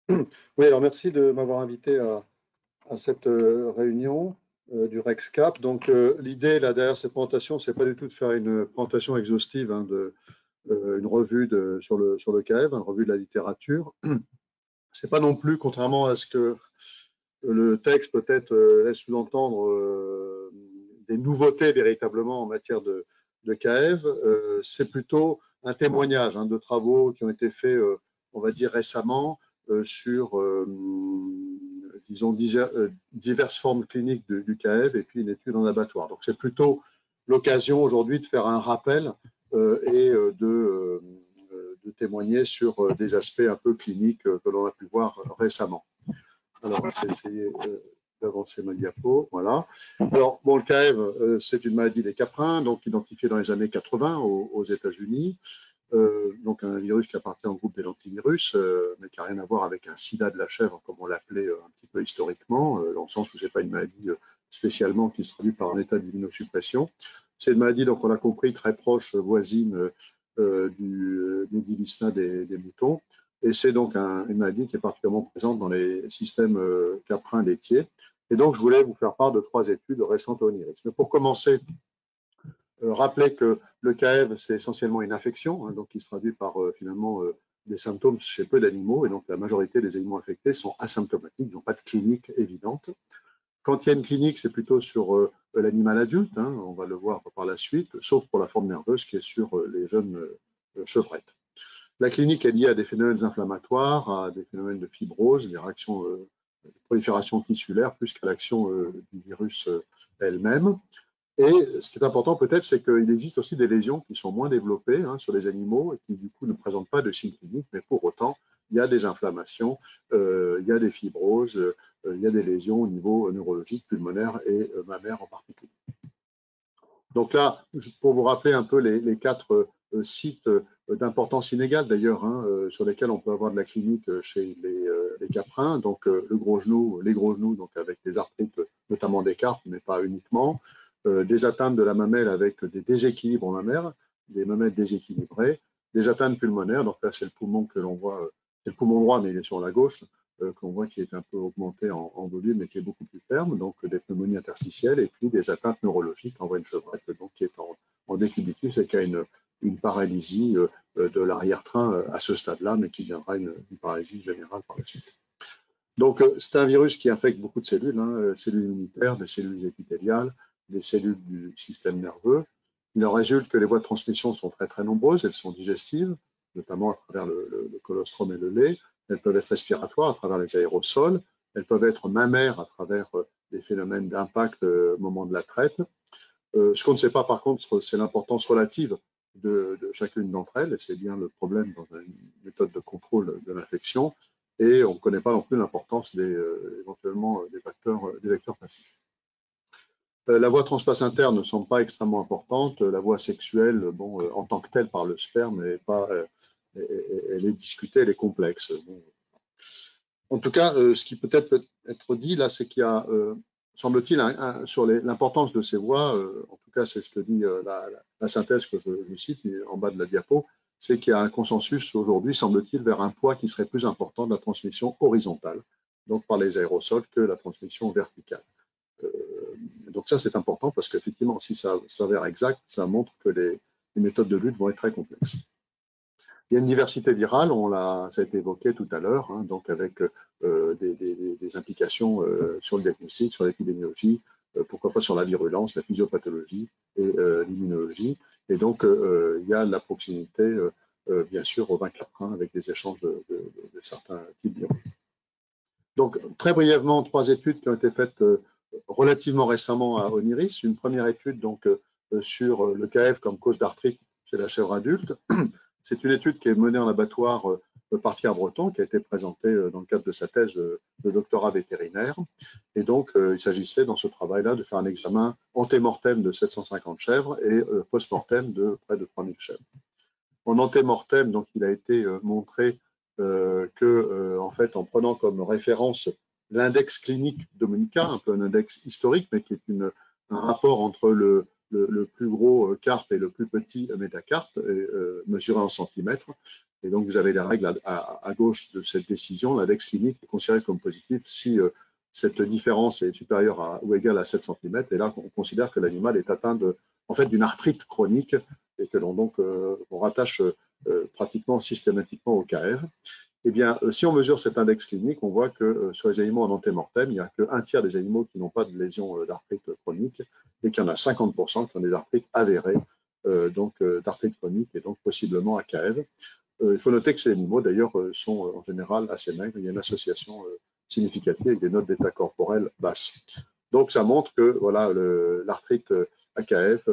Oui, alors merci de m'avoir invité à cette réunion du REXCAP. Donc, l'idée là derrière cette présentation, c'est pas du tout de faire une présentation exhaustive, hein, une revue sur le CAEV, une revue de la littérature. C'est pas non plus, contrairement à ce que le texte peut-être laisse sous-entendre, des nouveautés véritablement en matière de CAEV. C'est plutôt un témoignage, hein, de travaux qui ont été faits, on va dire récemment, sur, disons, diverses formes cliniques du CAEV et puis une étude en abattoir. Donc c'est plutôt l'occasion aujourd'hui de faire un rappel et de témoigner sur des aspects un peu cliniques que l'on a pu voir récemment. Alors, je vais essayer d'avancer ma diapo. Voilà. Alors, bon, le CAEV, c'est une maladie des caprins, donc identifiée dans les années 80 aux États-Unis. Donc, un virus qui appartient au groupe des lentivirus, mais qui n'a rien à voir avec un sida de la chèvre, comme on l'appelait un petit peu historiquement, dans le sens où ce n'est pas une maladie spécialement qui se traduit par un état d'immunosuppression. C'est une maladie, donc on l'a compris, très proche, voisine du médilisna des moutons. Et c'est donc une maladie qui est particulièrement présente dans les systèmes caprins laitiers. Et donc, je voulais vous faire part de 3 études récentes au NIRIS. Mais pour commencer, rappeler que le CAEV, c'est essentiellement une infection, hein, donc qui se traduit par finalement des symptômes chez peu d'animaux. Et donc, la majorité des animaux infectés sont asymptomatiques, ils n'ont pas de clinique évidente. Quand il y a une clinique, c'est plutôt sur l'animal adulte, hein, on va le voir par la suite, sauf pour la forme nerveuse qui est sur les jeunes chevrettes. La clinique est liée à des phénomènes inflammatoires, à des phénomènes de fibrose, des réactions de prolifération tissulaire, plus qu'à l'action du virus elle-même. Et ce qui est important peut-être, c'est qu'il existe aussi des lésions qui sont moins développées, hein, sur les animaux et qui du coup ne présentent pas de signes cliniques, mais pour autant, il y a des inflammations, il y a des fibroses, il y a des lésions au niveau neurologique, pulmonaire et mammaire en particulier. Donc là, pour vous rappeler un peu les 4 sites d'importance inégale d'ailleurs, hein, sur lesquels on peut avoir de la clinique chez les caprins, donc le gros genou, les gros genoux, donc avec des arthrites notamment des carpes, mais pas uniquement, des atteintes de la mamelle avec des déséquilibres mammaires, des mamelles déséquilibrées, des atteintes pulmonaires, donc là c'est le poumon que l'on voit, c'est le poumon droit mais il est sur la gauche, qu'on voit qui est un peu augmenté en volume et qui est beaucoup plus ferme, donc des pneumonies interstitielles, et puis des atteintes neurologiques. On voit une chevrette donc, qui est en décubitus et qui a une paralysie de l'arrière-train à ce stade-là, mais qui viendra une paralysie générale par la suite. Donc, c'est un virus qui infecte beaucoup de cellules, hein, cellules immunitaires, des cellules épithéliales, des cellules du système nerveux. Il en résulte que les voies de transmission sont très très nombreuses, elles sont digestives, notamment à travers le colostrum et le lait. Elles peuvent être respiratoires à travers les aérosols, elles peuvent être mammaires à travers des phénomènes d'impact au moment de la traite. Ce qu'on ne sait pas par contre, c'est l'importance relative de chacune d'entre elles, et c'est bien le problème dans une méthode de contrôle de l'infection, et on ne connaît pas non plus l'importance éventuellement des vecteurs passifs. La voie transplacentaire ne semble pas extrêmement importante. La voie sexuelle, bon, en tant que telle par le sperme, elle est discutée, elle est complexe. Bon. En tout cas, ce qui peut être dit là, c'est qu'il y a, semble-t-il, sur l'importance de ces voies, en tout cas c'est ce que dit la synthèse que je cite en bas de la diapo, c'est qu'il y a un consensus aujourd'hui, semble-t-il, vers un poids qui serait plus important de la transmission horizontale, donc par les aérosols, que la transmission verticale. Donc ça, c'est important parce qu'effectivement, si ça s'avère exact, ça montre que les méthodes de lutte vont être très complexes. Il y a une diversité virale, ça a été évoqué tout à l'heure, hein, donc avec des implications sur le diagnostic, sur l'épidémiologie, pourquoi pas sur la virulence, la physiopathologie et l'immunologie. Et donc, il y a la proximité, bien sûr, au vin caprin avec des échanges de certains types de virus. Donc, très brièvement, 3 études qui ont été faites relativement récemment à Oniris. Une première étude donc, sur le CAEV comme cause d'arthrite chez la chèvre adulte. C'est une étude qui est menée en abattoir par Pierre Breton, qui a été présentée dans le cadre de sa thèse de doctorat vétérinaire. Et donc, il s'agissait dans ce travail-là de faire un examen antémortem de 750 chèvres et post-mortem de près de 3000 chèvres. En antémortem, donc, il a été montré en fait, en prenant comme référence l'index clinique Dominica, un peu un index historique, mais qui est un rapport entre le plus gros carpe et le plus petit métacarpe, mesuré en centimètres, Et donc, vous avez les règles à gauche de cette décision. L'index clinique est considéré comme positif si cette différence est supérieure ou égale à 7 cm. Et là, on considère que l'animal est atteint en fait, d'une arthrite chronique et que on rattache pratiquement systématiquement au KF. Eh bien, si on mesure cet index clinique, on voit que sur les animaux en antémortem, il n'y a qu'un tiers des animaux qui n'ont pas de lésion d'arthrite chronique et qu'il y en a 50% qui ont des arthrites avérées, d'arthrite chronique et donc possiblement AKF. Il faut noter que ces animaux, d'ailleurs, sont en général assez maigres. Il y a une association significative avec des notes d'état corporel basses. Donc, ça montre que voilà, l'arthrite AKF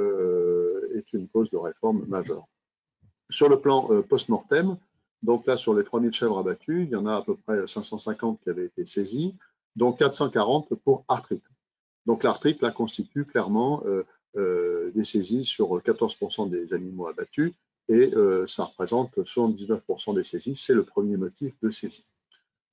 est une cause de réforme majeure. Sur le plan post-mortem, donc là, sur les 3000 chèvres abattues, il y en a à peu près 550 qui avaient été saisies, dont 440 pour arthrite. Donc, l'arthrite, là, constitue clairement des saisies sur 14% des animaux abattus et ça représente 79% des saisies. C'est le premier motif de saisie.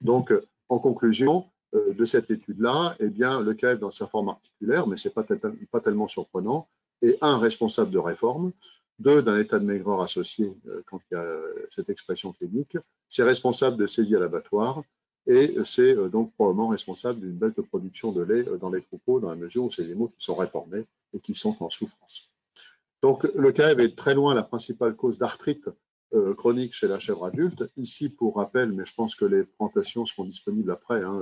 Donc, en conclusion de cette étude-là, eh bien, le KF dans sa forme articulaire, mais ce n'est pas tellement surprenant, est un, responsable de réforme, deux, d'un état de maigreur associé quand il y a cette expression clinique, c'est responsable de saisie à l'abattoir et c'est donc probablement responsable d'une baisse de production de lait dans les troupeaux dans la mesure où c'est des animaux qui sont réformés et qui sont en souffrance. Donc, le KF est très loin la principale cause d'arthrite chronique chez la chèvre adulte. Ici, pour rappel, mais je pense que les présentations seront disponibles après, hein,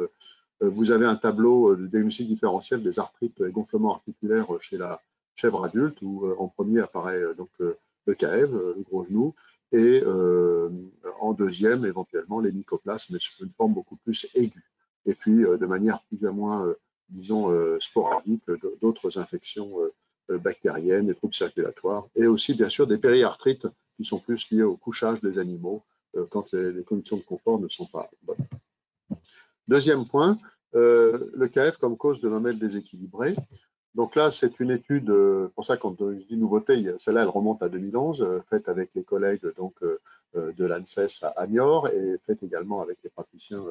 vous avez un tableau de diagnostic différentiel des arthrites et gonflements articulaires chez la chèvre adulte, où en premier apparaît le KF, le gros genou, et en deuxième, éventuellement, les mycoplasmes, mais sous une forme beaucoup plus aiguë. Et puis, de manière plus ou moins, disons, sporadique, d'autres infections bactériennes, des troubles circulatoires, et aussi, bien sûr, des périarthrites qui sont plus liés au couchage des animaux quand les conditions de confort ne sont pas bonnes. Deuxième point, le KF comme cause de mamelles déséquilibrées. Donc là, c'est une étude, pour ça quand je dis nouveauté, celle-là, elle remonte à 2011, faite avec les collègues de l'ANSES à Niort et faite également avec les praticiens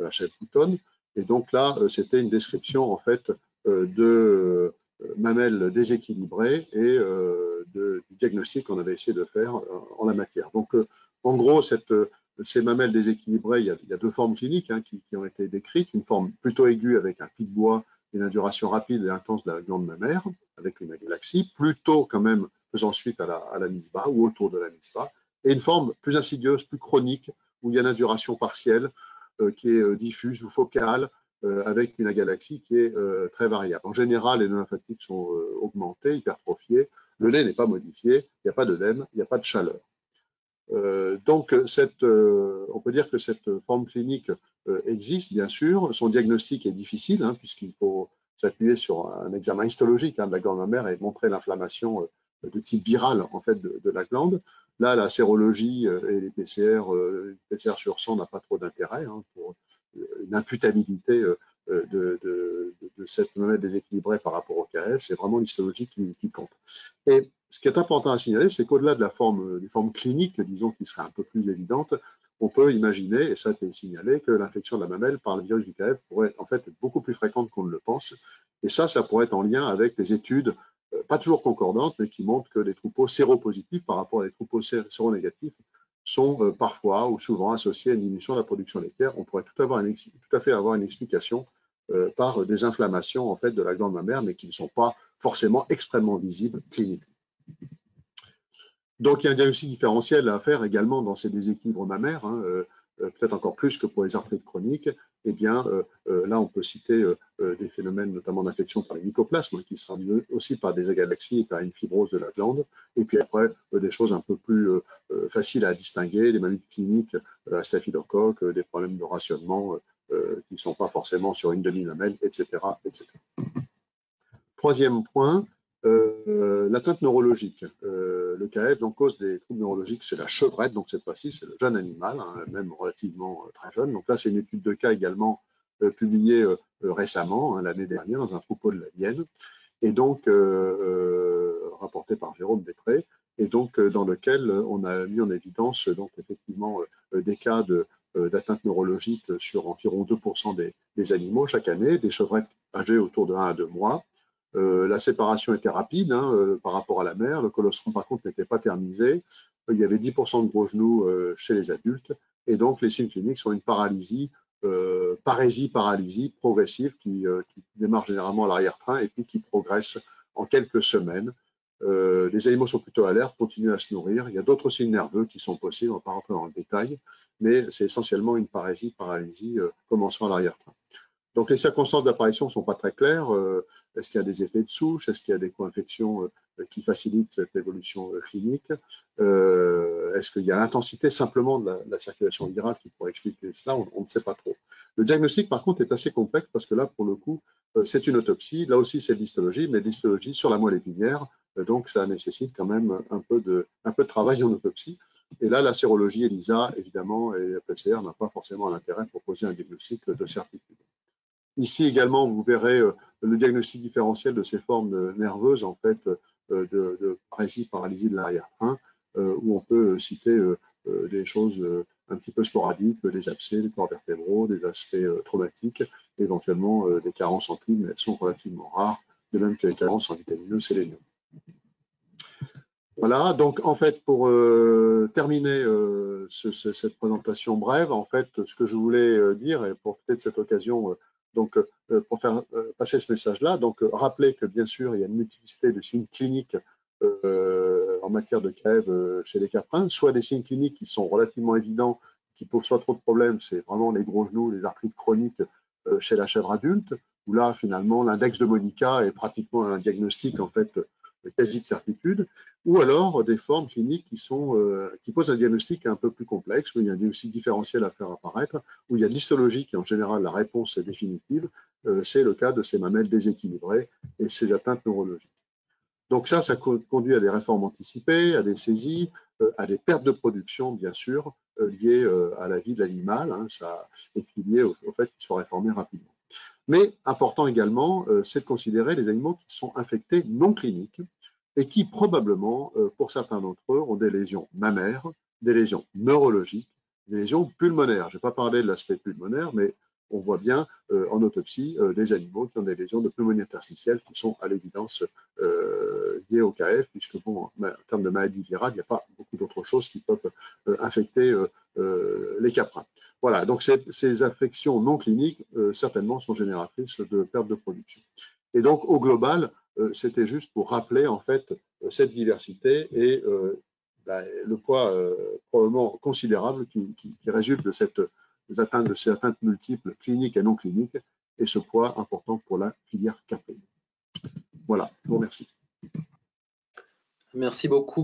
à Chefouton. Et donc là, c'était une description en fait de mamelles déséquilibrées et du diagnostic qu'on avait essayé de faire en la matière. Donc, en gros, ces mamelles déséquilibrées, il y a deux formes cliniques hein, qui ont été décrites. Une forme plutôt aiguë avec un pic bois et une induration rapide et intense de la glande mammaire, avec une agalaxie, plutôt quand même faisant suite à la MISBA ou autour de la MISBA, et une forme plus insidieuse, plus chronique, où il y a une induration partielle qui est diffuse ou focale, avec une agalaxie qui est très variable. En général, les nœuds lymphatiques sont augmentés, hypertrophiés, le lait n'est pas modifié, il n'y a pas d'œdème, il n'y a pas de chaleur. Donc, on peut dire que cette forme clinique existe, bien sûr. Son diagnostic est difficile, hein, puisqu'il faut s'appuyer sur un examen histologique hein, de la glande mammaire et montrer l'inflammation de type viral en fait, de la glande. Là, la sérologie et les PCR sur sang n'a pas trop d'intérêt hein, pour une imputabilité de cette mamelle déséquilibrée par rapport au KF. C'est vraiment l'histologie qui compte. Et ce qui est important à signaler, c'est qu'au-delà de des formes cliniques, disons, qui seraient un peu plus évidentes, on peut imaginer, et ça a été signalé, que l'infection de la mamelle par le virus du KF pourrait en fait être beaucoup plus fréquente qu'on ne le pense. Et ça pourrait être en lien avec des études, pas toujours concordantes, mais qui montrent que les troupeaux séropositifs par rapport à des troupeaux séronégatifs sont parfois ou souvent associés à une diminution de la production laitière. On pourrait tout à fait avoir une explication par des inflammations en fait, de la glande mammaire, mais qui ne sont pas forcément extrêmement visibles cliniquement. Donc, il y a un diagnostic différentiel à faire également dans ces déséquilibres mammaires, hein, peut-être encore plus que pour les arthrites chroniques. Eh bien, là, on peut citer des phénomènes notamment d'infection par les mycoplasmes, hein, qui sera dû aussi par des agalaxies et par une fibrose de la glande. Et puis après, des choses un peu plus faciles à distinguer, des maladies cliniques à staphylocoque, des problèmes de rationnement qui ne sont pas forcément sur une demi-mamelle, etc., etc. Troisième point, l'atteinte neurologique. Le KF donc, cause des troubles neurologiques chez la chevrette, donc cette fois-ci c'est le jeune animal, hein, même relativement très jeune. Donc là c'est une étude de cas également publiée récemment, hein, l'année dernière, dans un troupeau de la Vienne, et donc rapporté par Jérôme Després, et donc dans lequel on a mis en évidence donc effectivement des cas d'atteinte neurologique sur environ 2% des animaux chaque année, des chevrettes âgées autour de 1 à 2 mois. La séparation était rapide hein, par rapport à la mère. Le colostrum, par contre, n'était pas thermisé. il y avait 10% de gros genoux chez les adultes. Et donc, les signes cliniques sont une paralysie, parésie-paralysie progressive qui démarre généralement à l'arrière-train et puis qui progresse en quelques semaines. Les animaux sont plutôt alertes, continuent à se nourrir. Il y a d'autres signes nerveux qui sont possibles, on ne va pas rentrer dans le détail, mais c'est essentiellement une parésie-paralysie commençant à l'arrière-train. Donc les circonstances d'apparition ne sont pas très claires. Est-ce qu'il y a des effets de souche? Est-ce qu'il y a des co-infections qui facilitent cette évolution clinique? Est-ce qu'il y a l'intensité simplement de la circulation virale qui pourrait expliquer cela? On ne sait pas trop. Le diagnostic, par contre, est assez complexe parce que là, pour le coup, c'est une autopsie. Là aussi, c'est l'histologie, mais l'histologie sur la moelle épinière. Donc, ça nécessite quand même un peu de travail en autopsie. Et là, la sérologie ELISA, évidemment, et la PCR n'a pas forcément l'intérêt pour poser un diagnostic de certitude. Ici également, vous verrez le diagnostic différentiel de ces formes nerveuses, en fait, de paralysie de l'arrière-train, où on peut citer des choses un petit peu sporadiques, des abcès, des corps vertébraux, des aspects traumatiques, éventuellement des carences en tri, mais elles sont relativement rares, de même que les carences en vitamineux sélénium. Voilà, donc en fait, pour terminer cette présentation brève, en fait, ce que je voulais dire, et profiter de cette occasion, donc pour faire passer ce message-là, donc rappeler que bien sûr, il y a une multiplicité de signes cliniques en matière de crève chez les caprins, soit des signes cliniques qui sont relativement évidents, qui posent pas trop de problèmes, c'est vraiment les gros genoux, les arthrites chroniques chez la chèvre adulte, où là, finalement, l'index de Monica est pratiquement un diagnostic, en fait, quasi de certitude, ou alors des formes cliniques qui posent un diagnostic un peu plus complexe, où il y a un diagnostic différentiel à faire apparaître, où il y a l'histologie qui, en général, la réponse est définitive. C'est le cas de ces mamelles déséquilibrées et ces atteintes neurologiques. Donc ça conduit à des réformes anticipées, à des saisies, à des pertes de production, bien sûr, liées à la vie de l'animal, hein, et puis liées au fait qu'il soit réformé rapidement. Mais important également, c'est de considérer les animaux qui sont infectés non cliniques et qui probablement, pour certains d'entre eux, ont des lésions mammaires, des lésions neurologiques, des lésions pulmonaires. Je n'ai pas parlé de l'aspect pulmonaire, mais on voit bien en autopsie des animaux qui ont des lésions de pneumonie interstitielle qui sont à l'évidence liées au KF, puisque bon, en termes de maladie virale, il n'y a pas beaucoup d'autres choses qui peuvent infecter les caprins. Voilà, donc ces affections non cliniques, certainement, sont génératrices de perte de production. Et donc, au global, c'était juste pour rappeler, en fait, cette diversité et le poids probablement considérable qui résulte de ces atteintes multiples, cliniques et non cliniques, et ce poids important pour la filière caprine. Voilà, je vous remercie. Merci beaucoup.